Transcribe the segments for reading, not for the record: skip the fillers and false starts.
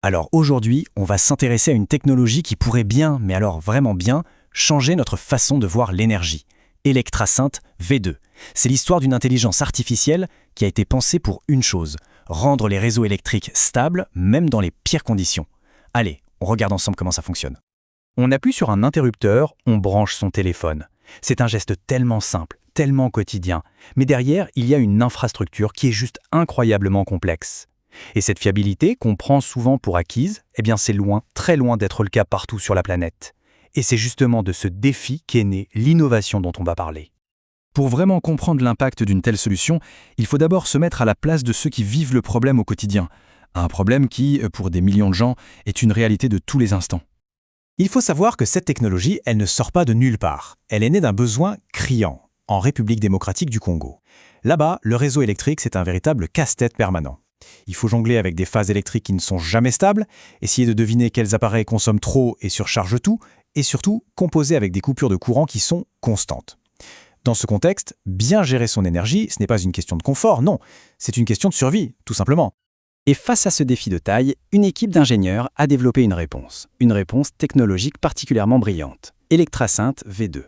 Alors aujourd'hui, on va s'intéresser à une technologie qui pourrait bien, mais alors vraiment bien, changer notre façon de voir l'énergie. Electrasynth V2. C'est l'histoire d'une intelligence artificielle qui a été pensée pour une chose, rendre les réseaux électriques stables, même dans les pires conditions. Allez, on regarde ensemble comment ça fonctionne. On appuie sur un interrupteur, on branche son téléphone. C'est un geste tellement simple, tellement quotidien, mais derrière, il y a une infrastructure qui est juste incroyablement complexe. Et cette fiabilité qu'on prend souvent pour acquise, eh bien c'est loin, très loin d'être le cas partout sur la planète. Et c'est justement de ce défi qu'est née l'innovation dont on va parler. Pour vraiment comprendre l'impact d'une telle solution, il faut d'abord se mettre à la place de ceux qui vivent le problème au quotidien. Un problème qui, pour des millions de gens, est une réalité de tous les instants. Il faut savoir que cette technologie, elle ne sort pas de nulle part. Elle est née d'un besoin criant, en République démocratique du Congo. Là-bas, le réseau électrique, c'est un véritable casse-tête permanent. Il faut jongler avec des phases électriques qui ne sont jamais stables, essayer de deviner quels appareils consomment trop et surchargent tout, et surtout composer avec des coupures de courant qui sont constantes. Dans ce contexte, bien gérer son énergie, ce n'est pas une question de confort, non, c'est une question de survie, tout simplement. Et face à ce défi de taille, une équipe d'ingénieurs a développé une réponse technologique particulièrement brillante, Electrasynth V2.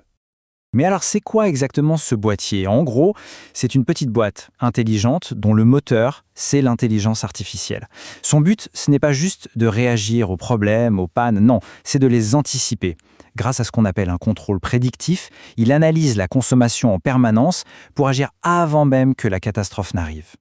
Mais alors c'est quoi exactement ce boîtier? En gros, c'est une petite boîte intelligente dont le moteur, c'est l'intelligence artificielle. Son but, ce n'est pas juste de réagir aux problèmes, aux pannes, non, c'est de les anticiper. Grâce à ce qu'on appelle un contrôle prédictif, il analyse la consommation en permanence pour agir avant même que la catastrophe n'arrive.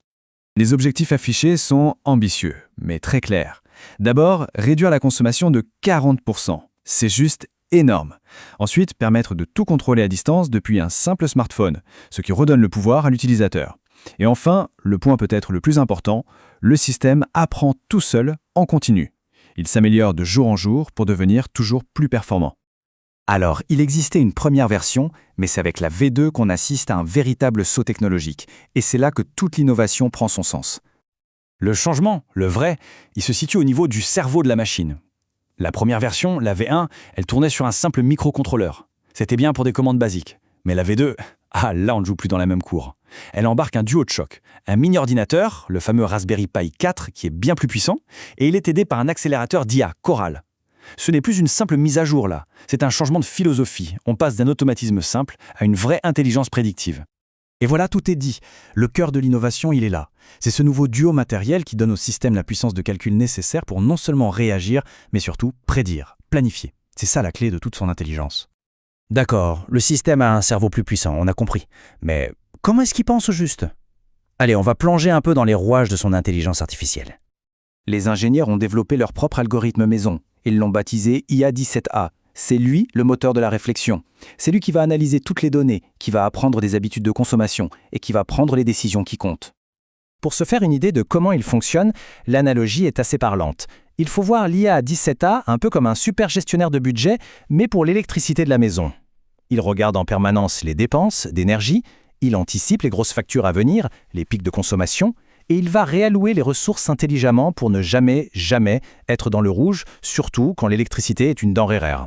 Les objectifs affichés sont ambitieux, mais très clairs. D'abord, réduire la consommation de 40%. C'est juste énorme. Ensuite, permettre de tout contrôler à distance depuis un simple smartphone, ce qui redonne le pouvoir à l'utilisateur. Et enfin, le point peut-être le plus important, le système apprend tout seul en continu. Il s'améliore de jour en jour pour devenir toujours plus performant. Alors, il existait une première version, mais c'est avec la V2 qu'on assiste à un véritable saut technologique. Et c'est là que toute l'innovation prend son sens. Le changement, le vrai, il se situe au niveau du cerveau de la machine. La première version, la V1, elle tournait sur un simple microcontrôleur. C'était bien pour des commandes basiques. Mais la V2, là on ne joue plus dans la même cour. Elle embarque un duo de choc, un mini-ordinateur, le fameux Raspberry Pi 4, qui est bien plus puissant, et il est aidé par un accélérateur d'IA, Coral. Ce n'est plus une simple mise à jour là, c'est un changement de philosophie. On passe d'un automatisme simple à une vraie intelligence prédictive. Et voilà, tout est dit. Le cœur de l'innovation, il est là. C'est ce nouveau duo matériel qui donne au système la puissance de calcul nécessaire pour non seulement réagir, mais surtout prédire, planifier. C'est ça la clé de toute son intelligence. D'accord, le système a un cerveau plus puissant, on a compris. Mais comment est-ce qu'il pense au juste? Allez, on va plonger un peu dans les rouages de son intelligence artificielle. Les ingénieurs ont développé leur propre algorithme maison. Ils l'ont baptisé IA17A. C'est lui le moteur de la réflexion. C'est lui qui va analyser toutes les données, qui va apprendre des habitudes de consommation et qui va prendre les décisions qui comptent. Pour se faire une idée de comment il fonctionne, l'analogie est assez parlante. Il faut voir l'IA17A un peu comme un super gestionnaire de budget, mais pour l'électricité de la maison. Il regarde en permanence les dépenses d'énergie, il anticipe les grosses factures à venir, les pics de consommation, et il va réallouer les ressources intelligemment pour ne jamais être dans le rouge, surtout quand l'électricité est une denrée rare.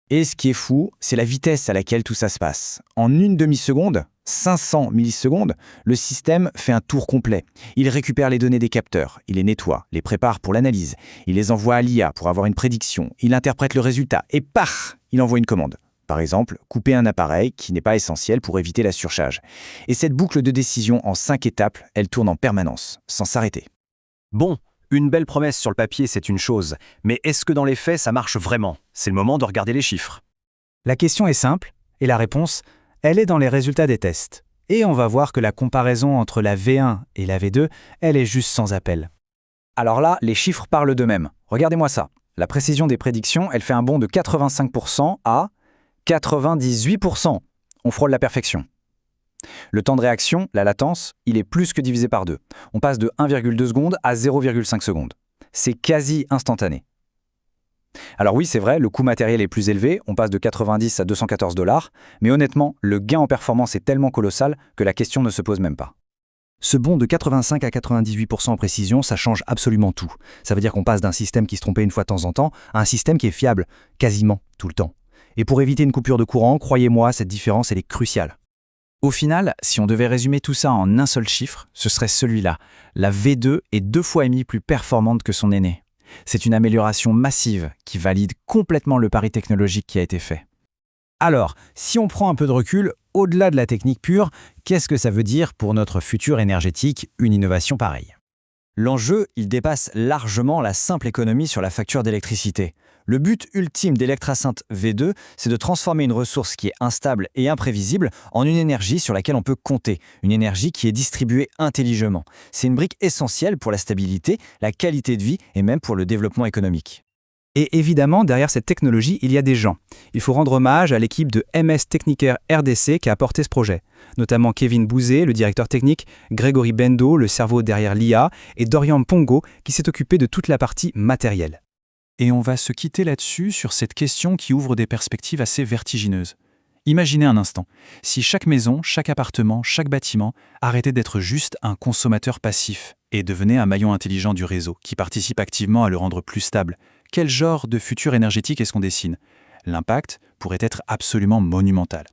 Et ce qui est fou, c'est la vitesse à laquelle tout ça se passe. En une demi-seconde, 500 millisecondes, le système fait un tour complet. Il récupère les données des capteurs, il les nettoie, les prépare pour l'analyse, il les envoie à l'IA pour avoir une prédiction, il interprète le résultat et paf, il envoie une commande. Par exemple, couper un appareil qui n'est pas essentiel pour éviter la surcharge. Et cette boucle de décision en 5 étapes, elle tourne en permanence, sans s'arrêter. Bon, une belle promesse sur le papier, c'est une chose, mais est-ce que dans les faits, ça marche vraiment? C'est le moment de regarder les chiffres. La question est simple, et la réponse, elle est dans les résultats des tests. Et on va voir que la comparaison entre la V1 et la V2, elle est juste sans appel. Alors là, les chiffres parlent d'eux-mêmes. Regardez-moi ça. La précision des prédictions, elle fait un bond de 85% à 98%. On frôle la perfection. Le temps de réaction, la latence, il est plus que divisé par 2. On passe de 1,2 secondes à 0,5 secondes. C'est quasi instantané. Alors oui, c'est vrai, le coût matériel est plus élevé, on passe de 90 à 214 $, mais honnêtement, le gain en performance est tellement colossal que la question ne se pose même pas. Ce bond de 85 à 98% en précision, ça change absolument tout. Ça veut dire qu'on passe d'un système qui se trompait une fois de temps en temps à un système qui est fiable, quasiment tout le temps. Et pour éviter une coupure de courant, croyez-moi, cette différence, elle est cruciale. Au final, si on devait résumer tout ça en un seul chiffre, ce serait celui-là. La V2 est 2,5 fois plus performante que son aîné. C'est une amélioration massive qui valide complètement le pari technologique qui a été fait. Alors, si on prend un peu de recul, au-delà de la technique pure, qu'est-ce que ça veut dire pour notre futur énergétique, une innovation pareille? L'enjeu, il dépasse largement la simple économie sur la facture d'électricité. Le but ultime d'Electrasynth V2, c'est de transformer une ressource qui est instable et imprévisible en une énergie sur laquelle on peut compter, une énergie qui est distribuée intelligemment. C'est une brique essentielle pour la stabilité, la qualité de vie et même pour le développement économique. Et évidemment, derrière cette technologie, il y a des gens. Il faut rendre hommage à l'équipe de MS Techniker RDC qui a porté ce projet, notamment Kevin Bouzet, le directeur technique, Grégory Bendo, le cerveau derrière l'IA, et Dorian Pongo, qui s'est occupé de toute la partie matérielle. Et on va se quitter là-dessus sur cette question qui ouvre des perspectives assez vertigineuses. Imaginez un instant, si chaque maison, chaque appartement, chaque bâtiment arrêtait d'être juste un consommateur passif et devenait un maillon intelligent du réseau qui participe activement à le rendre plus stable. Quel genre de futur énergétique est-ce qu'on dessine? L'impact pourrait être absolument monumental.